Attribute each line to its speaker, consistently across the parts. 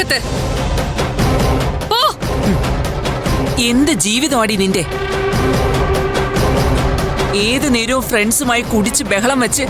Speaker 1: വീടിനകത്ത്. പോ.
Speaker 2: എന്ത് ജീവിതമാടി നിന്റെ? ഏത് നേരവും ഫ്രണ്ട്സുമായി കുടിച്ച് ബഹളം വെച്ച്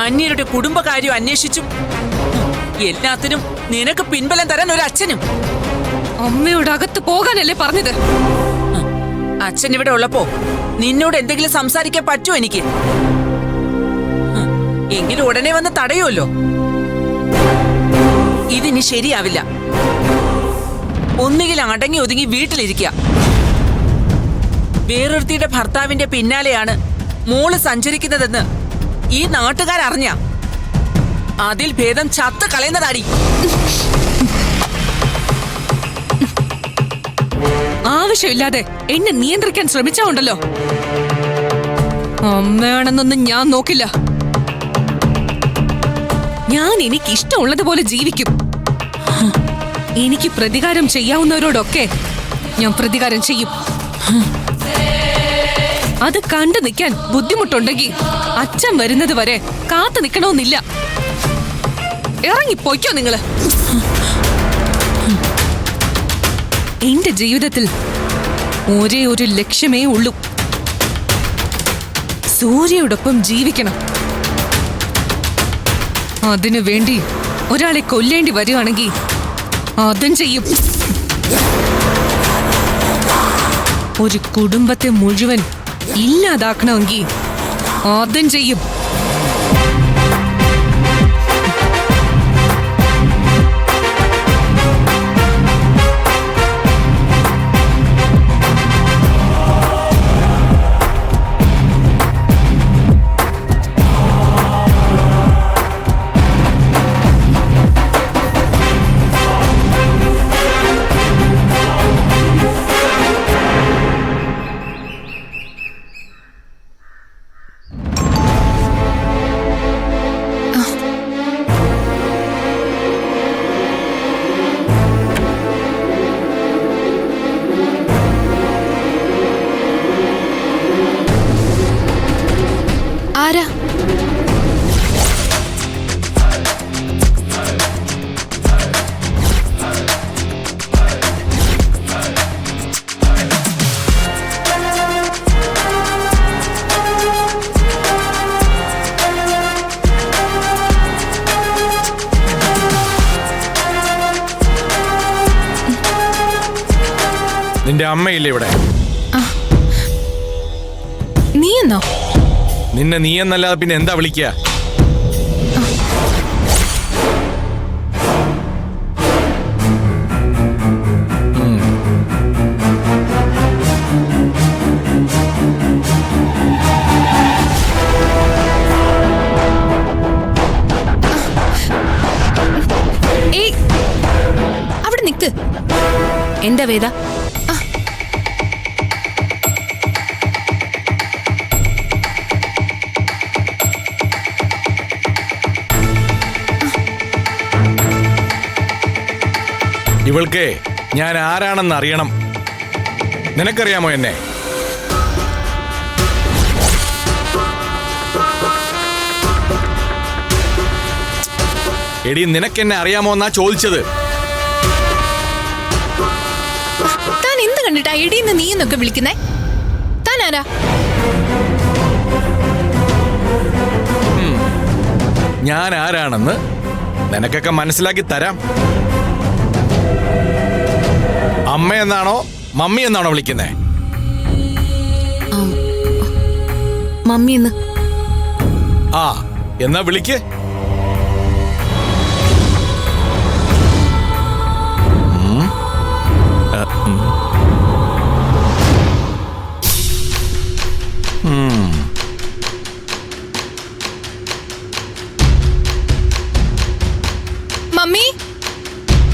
Speaker 2: അന്യരുടെ കുടുംബകാര്യം അന്വേഷിച്ചും എല്ലാത്തിനും നിനക്ക് പിൻബലം തരാൻ ഒരു അച്ഛനും.
Speaker 1: അമ്മയോട് അകത്ത് പോകാനല്ലേ പറഞ്ഞത്?
Speaker 2: അച്ഛൻ ഇവിടെ ഉള്ളപ്പോ നിന്നോട് എന്തെങ്കിലും സംസാരിക്കാൻ പറ്റുമോ എനിക്ക്? എങ്കിലും ഉടനെ വന്ന് തടയുമല്ലോ. ഇതിനി ശരിയാവില്ല. ഒന്നുകിൽ അടങ്ങി ഒതുങ്ങി വീട്ടിലിരിക്കുക. വേറൊരുത്തിയുടെ ഭർത്താവിന്റെ പിന്നാലെയാണ് മോള് സഞ്ചരിക്കുന്നതെന്ന് ഈ നാട്ടുകാരറിഞ്ഞ അതിൽ ഭേദം ചത്ത് കളയുന്നതാടി.
Speaker 1: ആവശ്യമില്ലാതെ എന്നെ നിയന്ത്രിക്കാൻ ശ്രമിച്ചാണ്ടല്ലോ. അമ്മയാണെന്നൊന്നും ഞാൻ നോക്കില്ല. ഞാൻ എനിക്ക് ഇഷ്ടമുള്ളതുപോലെ ജീവിക്കും. എനിക്ക് പ്രതികാരം ചെയ്യാവുന്നവരോടൊക്കെ ഞാൻ പ്രതികാരം ചെയ്യും. അത് കണ്ടു നിൽക്കാൻ ബുദ്ധിമുട്ടുണ്ടെങ്കിൽ അച്ഛൻ വരുന്നത് വരെ കാത്തു നിൽക്കണമെന്നില്ല. ഇറങ്ങിപ്പോയ്ക്കോ നിങ്ങള്. എന്റെ ജീവിതത്തിൽ ഒരേ ഒരു ലക്ഷ്യമേ ഉള്ളൂ. സൂര്യയോടൊപ്പം ജീവിക്കണം. അതിനു വേണ്ടി ഒരാളെ കൊല്ലേണ്ടി വരികയാണെങ്കിൽ അതും ചെയ്യും. ഒരു കുടുംബത്തെ മുഴുവൻ ഇല്ലാതാക്കണമെങ്കിൽ അതും ചെയ്യും. ആരാ?
Speaker 3: നിന്റെ അമ്മയില്ലേ ഇവിടെ?
Speaker 1: നീ എന്നോ?
Speaker 3: നിന്നെ നീ എന്നല്ലാതെ പിന്നെ എന്താ വിളിക്കുക?
Speaker 1: അവിടെ നിക്ക്. എന്താ വേദ?
Speaker 3: ഇവൾക്ക് ഞാൻ ആരാണെന്ന് അറിയണം. നിനക്കറിയാമോ എന്നെ? എടി, നിനക്കെന്നെ അറിയാമോ എന്നാ ചോദിച്ചത്.
Speaker 1: താൻ എന്ത് കണ്ടിട്ടാ എടീന്ന് നീ എന്നൊക്കെ വിളിക്കുന്നേ? താൻ ആരാ?
Speaker 3: ഞാൻ ആരാണെന്ന് നിനക്കൊക്കെ മനസ്സിലാക്കി തരാം. അമ്മ എന്നാണോ മമ്മി എന്നാണോ വിളിക്കുന്നേ?
Speaker 1: മമ്മി എന്ന്.
Speaker 3: ആ, എന്നാ വിളിക്ക്.
Speaker 1: മമ്മി,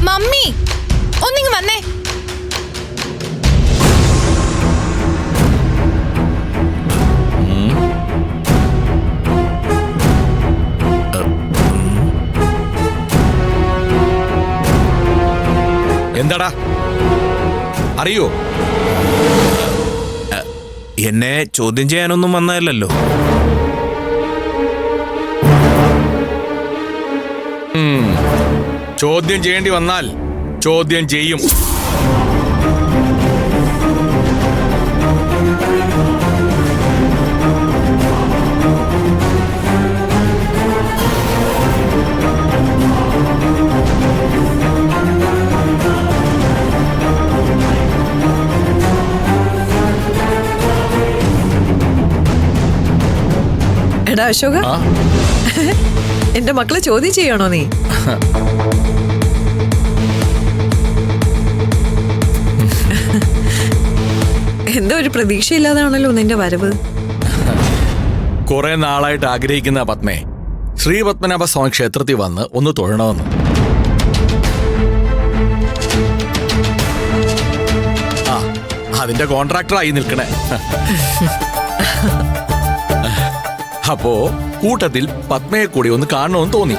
Speaker 1: മമ്മി, ഒന്നിങ്ങ് വന്നേ.
Speaker 3: എന്താടാ, അറിയോ?
Speaker 4: എന്നെ ചോദ്യം ചെയ്യാനൊന്നും വന്നതല്ലോ.
Speaker 3: ചോദ്യം ചെയ്യേണ്ടി വന്നാൽ ചോദ്യം ചെയ്യും.
Speaker 5: എടാ അശോക,
Speaker 3: ആ?
Speaker 5: എന്റെ മക്കളെ ചോദ്യം ചെയ്യണോ നീ? എന്തോ ഒരു പ്രതീക്ഷയില്ലാതാണല്ലോ നിന്റെ വരവ്.
Speaker 3: കുറെ നാളായിട്ട് ആഗ്രഹിക്കുന്ന പത്മേ, ശ്രീ പത്മനാഭ സ്വാമി ക്ഷേത്രത്തിൽ വന്ന് ഒന്ന് തൊഴണമെന്ന്. ആ, അതിന്റെ കോൺട്രാക്ടറായി നിൽക്കണേ. അപ്പോ കൂട്ടത്തിൽ പത്മയെ കൂടി ഒന്ന് കാണണമെന്ന് തോന്നി.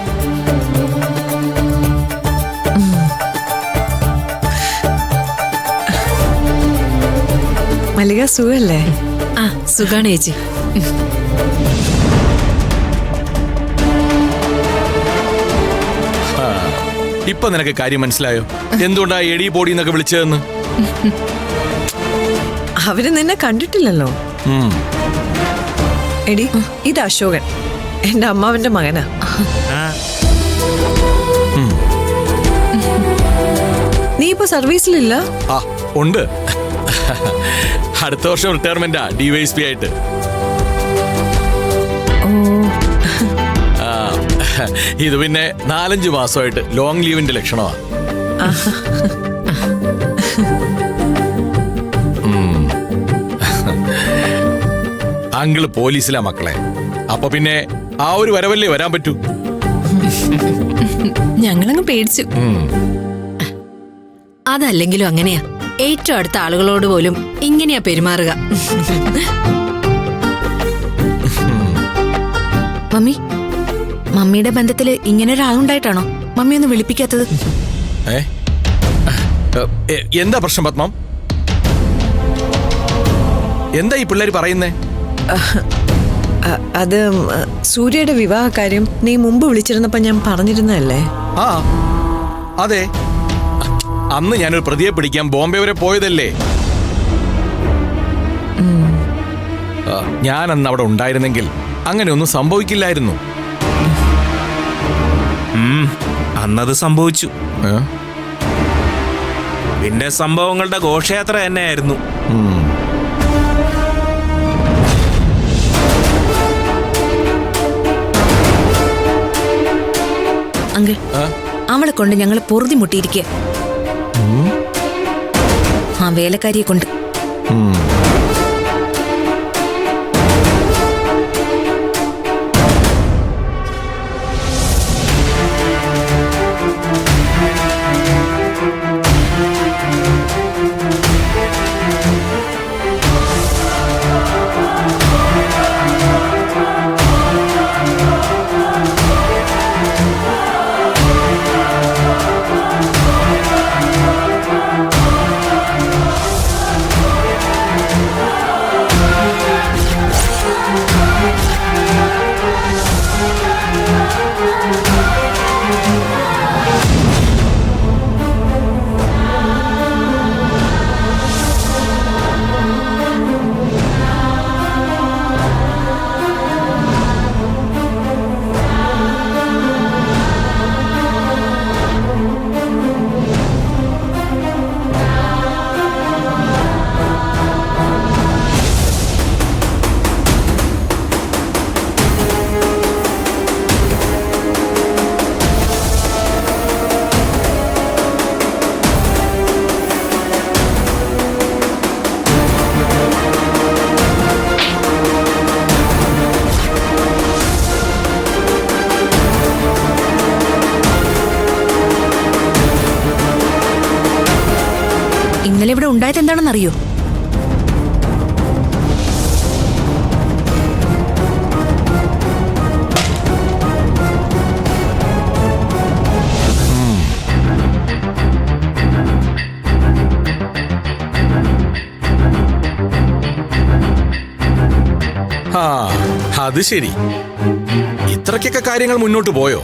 Speaker 5: മല്ലിക സുഖല്ലേ?
Speaker 6: ആ സുഖാണ് ചേച്ചി.
Speaker 3: ഇപ്പൊ നിനക്ക് കാര്യം മനസ്സിലായോ എന്തുകൊണ്ടാ എടി ബോഡി എന്നൊക്കെ വിളിച്ചതെന്ന്?
Speaker 5: അവര് നിന്നെ കണ്ടിട്ടില്ലല്ലോ. എടി, ഇത് അശോകൻ, എന്റെ അമ്മാവന്റെ മകനാ. നീ ഇപ്പൊ സർവീസിലില്ല?
Speaker 3: ആ ഉണ്ട്. അടുത്ത വർഷം റിട്ടയർമെന്റാ DYSP ആയിട്ട്. ഇത് പിന്നെ 4-5 മാസമായിട്ട് ലോങ് ലീവിന്റെ ലക്ഷണമാ. അങ്കിള് പോലീസിലാ മക്കളെ. അപ്പൊ പിന്നെ ആ ഒരു വരവല്ലേ വരാൻ പറ്റൂ.
Speaker 6: ഞങ്ങളങ്ങ് പേടിച്ചു. അതല്ലെങ്കിലും അങ്ങനെയാ, ഏറ്റവും അടുത്ത ആളുകളോട് പോലും ഇങ്ങനെയാ പെരുമാറുക. മമ്മി, മമ്മിയുടെ ബന്ധത്തില് ഇങ്ങനെ ഒരാളുണ്ടായിട്ടാണോ മമ്മി ഒന്ന് വിളിപ്പിക്കാത്തത്?
Speaker 3: എന്താ പ്രശ്നം പത്മം? എന്താ ഈ പിള്ളേര് പറയുന്നേ?
Speaker 5: അത് സൂര്യയുടെ വിവാഹ കാര്യം നീ മുമ്പ് വിളിച്ചിരുന്നപ്പോ ഞാൻ പറഞ്ഞിരുന്നല്ലേ?
Speaker 3: ആ അതെ, അന്ന് ഞാനൊരു പ്രതിയെ പിടിക്കാൻ ബോംബെ വരെ പോയതല്ലേ. ഞാൻ അന്ന് അവിടെ ഉണ്ടായിരുന്നെങ്കിൽ അങ്ങനെയൊന്നും സംഭവിക്കില്ലായിരുന്നു.
Speaker 4: അന്നത് സംഭവിച്ചു. പിന്നെ സംഭവങ്ങളുടെ ഘോഷയാത്ര തന്നെയായിരുന്നു.
Speaker 6: അങ്കിൾ, അവളെ കൊണ്ട് ഞങ്ങൾ പൊറുതി മുട്ടിയിരിക്കുക. ആ വേലക്കാരിയെ കൊണ്ട്. ഇന്നലെ ഇവിടെ ഉണ്ടായത് എന്താണെന്നറിയോ?
Speaker 3: അത് ശരി, ഇത്രയ്ക്കൊക്കെ കാര്യങ്ങൾ മുന്നോട്ട് പോയോ?